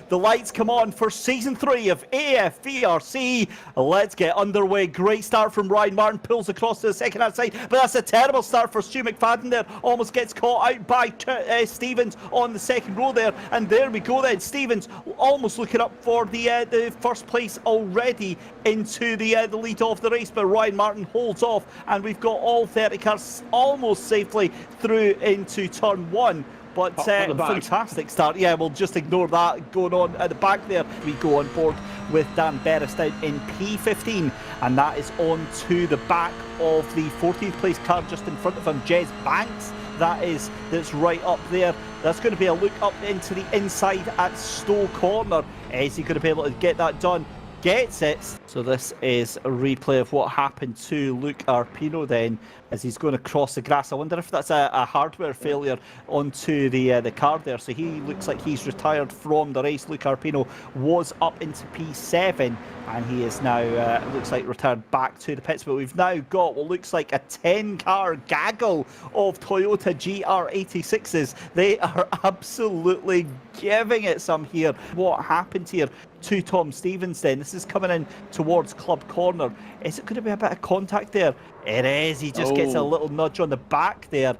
the lights come on for Season 3 of AFVRC. Let's get underway. Great start from Ryan Martin, pulls across to the second hand side, but that's a terrible start for Stu McFadden there. Almost gets caught out by Stevens on the second row there, and there we go then. Stevens almost looking up for the first place already into the lead of the race, but Ryan Martin holds off, and we've got all 30 cars almost safely through into turn 1. But fantastic start. Yeah, we'll just ignore that going on at the back there. We go on board with Dan Berris down in P15, and that is on to the back of the 14th place car just in front of him, Jez Banks. That's right up there. That's going to be a look up into the inside at Stowe Corner. Is he going to be able to get that done? Gets it. So this is a replay of what happened to Luke Arpino then, as he's going to cross the grass. I wonder if that's a hardware failure onto the car there. So he looks like he's retired from the race. Luke Arpino was up into P7, and he is now, looks like, retired back to the pits. But we've now got what looks like a 10-car gaggle of Toyota GR86s. They are absolutely giving it some here. What happened here to Tom Stevens then? This is coming in towards Club Corner. Is it going to be a bit of contact there? It is. He just gets a little nudge on the back there.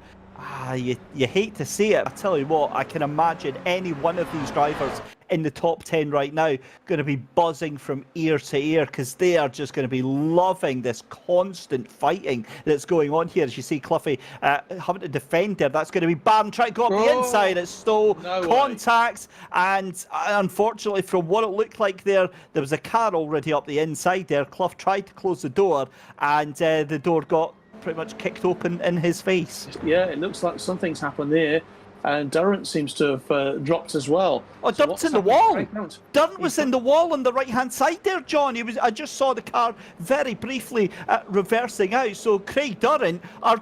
You hate to see it. I tell you what, I can imagine any one of these drivers in the top 10 right now going to be buzzing from ear to ear, because they are just going to be loving this constant fighting that's going on here. As you see Cluffy having to defend there. That's going to be Barn trying to go up the inside. It's Stowe. Contacts, and unfortunately, from what it looked like there was a car already up the inside there. Clough tried to close the door, and the door got pretty much kicked open in his face. Yeah, it looks like something's happened there. And Durrant seems to have dropped as well. Oh, so Durrant's in the wall. Durrant was in the wall on the right-hand side there, John. I just saw the car very briefly reversing out. So Craig Durrant, our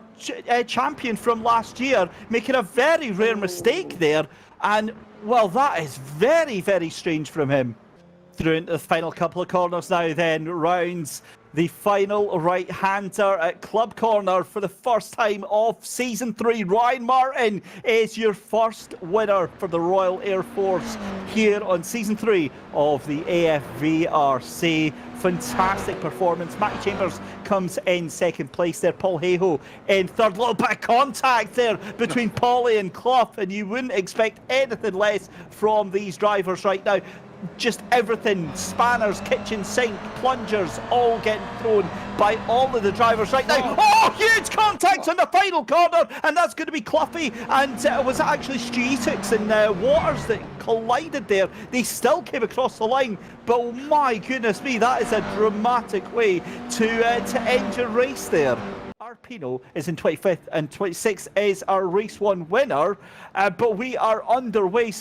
champion from last year, making a very rare mistake there. And, well, that is very, very strange from him. Through into the final couple of corners now then, rounds the final right-hander at Club Corner for the first time of Season 3. Ryan Martin is your first winner for the Royal Air Force here on Season 3 of the AFVRC. Fantastic performance. Matty Chambers comes in second place there. Paul Hayhoe in third. Little bit of contact there between Paulie and Clough, and you wouldn't expect anything less from these drivers right now. Just everything, spanners, kitchen sink, plungers, all getting thrown by all of the drivers right now. Oh, huge contact on the final corner, and that's going to be Cluffy, and it was actually Streetix and Waters that collided there. They still came across the line, but oh my goodness me, that is a dramatic way to end your race there. Arpino is in 25th, and 26th is our race 1 winner, but we are underway.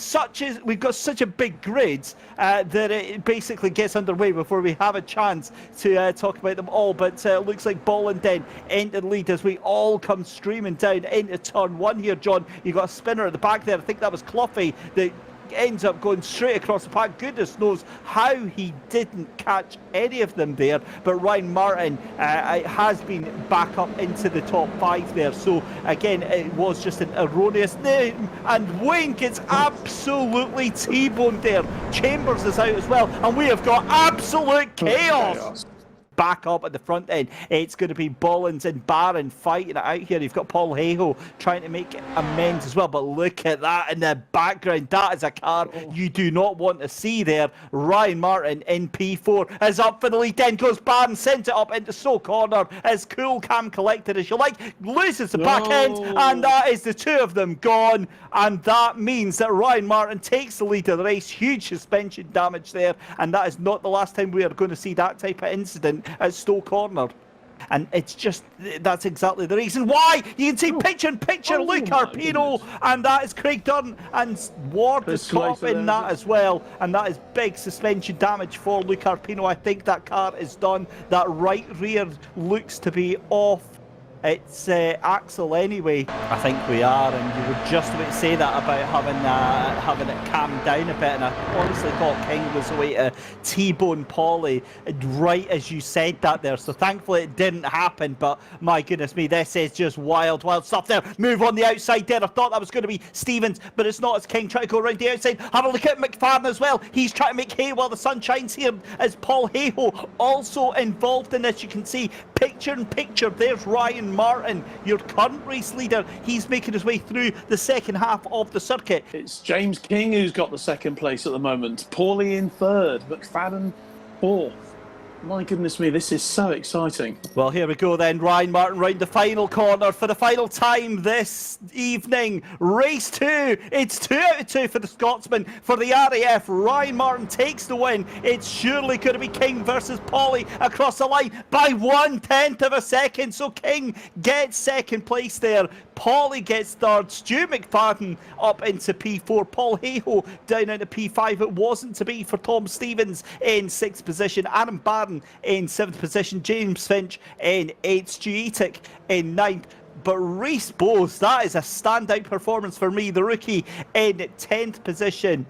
We've got such a big grid that it basically gets underway before we have a chance to talk about them all. But it looks like Bolland then into the lead as we all come streaming down into turn 1 here, John. You've got a spinner at the back there. I think that was Cluffy that ends up going straight across the pack. Goodness knows how he didn't catch any of them there, but Ryan Martin has been back up into the top 5 there. So again, it was just an erroneous name, and Wayne gets absolutely T-boned there. Chambers is out as well, and we have got absolute chaos. Back up at the front end, it's going to be Bollins and Barron fighting it out here. You've got Paul Hayhoe trying to make amends as well, but look at that in the background. That is a car you do not want to see there. Ryan Martin in P4 is up for the lead. Then goes Barron, sends it up into Stowe Corner as Cool Cam collected, as you like, loses the back end, and that is the two of them gone. And that means that Ryan Martin takes the lead of the race. Huge suspension damage there, and that is not the last time we are going to see that type of incident at Stowe Corner. And it's just, that's exactly the reason why. You can see picture Luke Arpino, and that is Craig Dunn, and Ward is caught up in that as well, and that is big suspension damage for Luke Arpino. I think that car is done. That right rear looks to be off It's Axel anyway. I think we are, and you were just about to say that about having it calmed down a bit, and I honestly thought King was away to T-bone Paulie right as you said that there, so thankfully it didn't happen, but my goodness me, this is just wild stuff there. Move on the outside there. I thought that was going to be Stevens, but it's not. It's King trying to go around the outside. Have a look at McFadden as well. He's trying to make hay while the sun shines here, as Paul Hayhoe also involved in this. You can see picture in picture, there's Ryan Martin, your current race leader. He's making his way through the second half of the circuit. It's James King who's got the second place at the moment. Paulie in third, McFadden fourth. My goodness me, this is so exciting. Well, here we go then. Ryan Martin round the final corner for the final time this evening. Race 2. It's 2 out of 2 for the Scotsman. For the RAF, Ryan Martin takes the win. It's surely going to be King versus Paulie across the line by 1/10 of a second. So King gets second place there. Paulie gets third. Stu McFadden up into P4. Paul Hayhoe down into P5. It wasn't to be for Tom Stevens in 6th position. Adam Barron in 7th position. James Finch in 8th. Stu Etic in 9th. But Reese Bowes, that is a standout performance for me. The rookie in 10th position.